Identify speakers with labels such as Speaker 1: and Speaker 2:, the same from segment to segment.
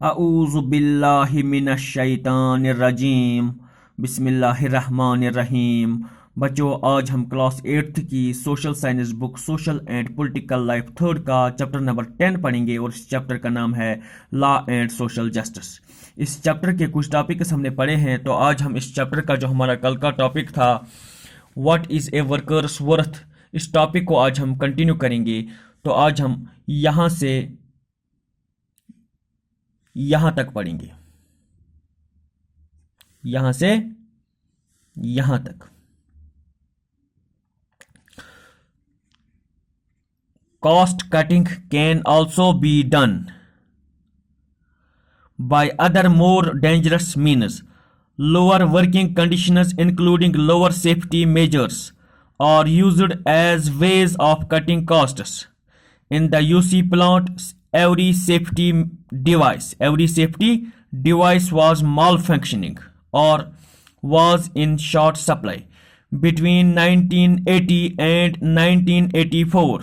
Speaker 1: اعوذ باللہ من الشیطان الرجیم بسم اللہ الرحمن الرحیم۔ بچوں، آج ہم کلاس 8 کی social science book social and political life 3 کا چیپٹر نمبر 10 پڑھیں گے، اور اس چیپٹر کا نام ہے لا اینڈ سوشل جسٹس۔ اس چیپٹر کے کچھ ٹاپکس ہم نے پڑھے ہیں، تو آج ہم اس چیپٹر کا جو ہمارا کل کا ٹاپک تھا what is a workers worth, اس ٹاپک کو آج ہم کنٹینیو کریں گے۔ تو آج ہم یہاں سے یہاں تک پڑھیں گے، یہاں سے یہاں تک۔ Cost cutting can also be done by other more dangerous means. Lower working conditions, including lower safety measures, are used as ways of cutting costs. In the UC plant, every safety device was malfunctioning or was in short supply. Between 1980 and 1984,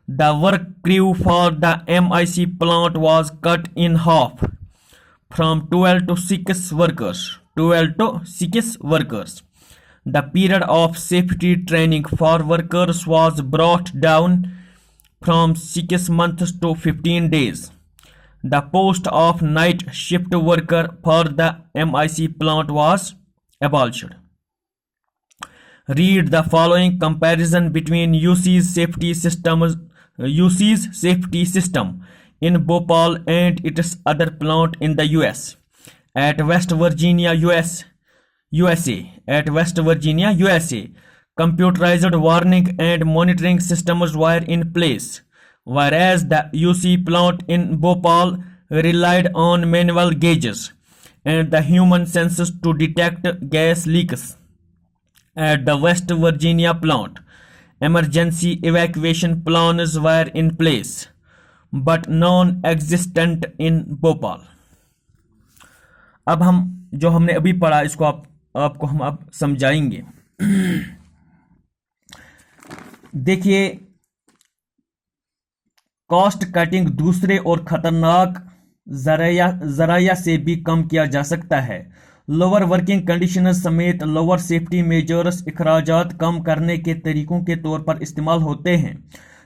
Speaker 1: the work crew for the MIC plant was cut in half, from 12 to 6 workers. The period of safety training for workers was brought down from 6 months to 15 days. The post of night shift worker for the MIC plant was abolished. Read the following comparison between UC's safety system in Bhopal and its other plant in the US. At West Virginia, USA, computerized warning and monitoring systems were in place, whereas the UC plant in Bhopal relied on manual gauges and the human senses to detect gas leaks. At the West Virginia plant, emergency evacuation plans were in place, but non-existent in Bhopal. اب ہم جو ہم نے ابھی پڑھا اس کو آپ کو ہم اب سمجھائیں گے۔ دیکھیے، کاسٹ کٹنگ دوسرے اور خطرناک ذرائع سے بھی کم کیا جا سکتا ہے۔ لوور ورکنگ کنڈیشنز سمیت لوور سیفٹی میجرز اخراجات کم کرنے کے طریقوں کے طور پر استعمال ہوتے ہیں۔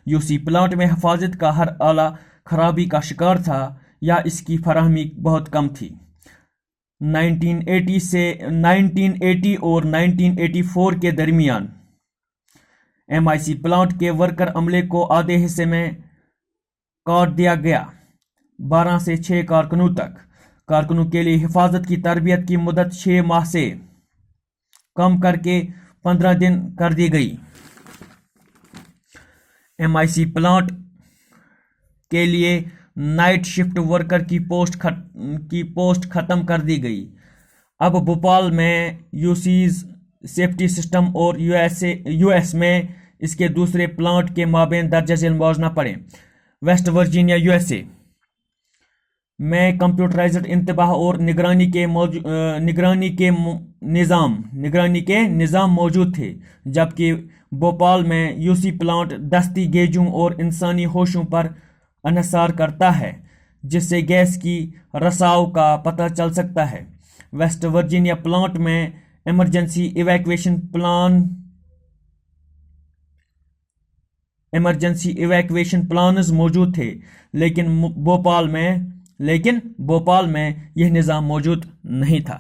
Speaker 1: UC پلانٹ میں حفاظت کا ہر آلہ خرابی کا شکار تھا یا اس کی فراہمی بہت کم تھی۔ 1980 اور 1984 کے درمیان MIC پلانٹ کے ورکر عملے کو آدھے حصے میں کاٹ دیا گیا۔ 12 سے 6 کارکنوں تک۔ کارکنوں کے لیے حفاظت کی تربیت کی مدت 6 ماہ سے کم کر کے 15 دن کر دی گئی۔ MIC پلانٹ کے لیے نائٹ شفٹ ورکر کی پوسٹ ختم کر دی گئی۔ اب بھوپال میں UC's سیفٹی سسٹم اور US میں اس کے دوسرے پلانٹ کے مابین درجہ ذیل موازنہ پڑھیں۔ ویسٹ ورجینیا USA میں کمپیوٹرائزڈ انتباہ اور نگرانی کے نظام موجود تھے، جبکہ بھوپال میں UC پلانٹ دستی گیجوں اور انسانی ہوشوں پر انحصار کرتا ہے، جس سے گیس کی رساؤ کا پتہ چل سکتا ہے۔ ویسٹ ورجینیا پلانٹ میں ایمرجنسی ایویکویشن پلانز موجود تھے، لیکن بھوپال میں یہ نظام موجود نہیں تھا۔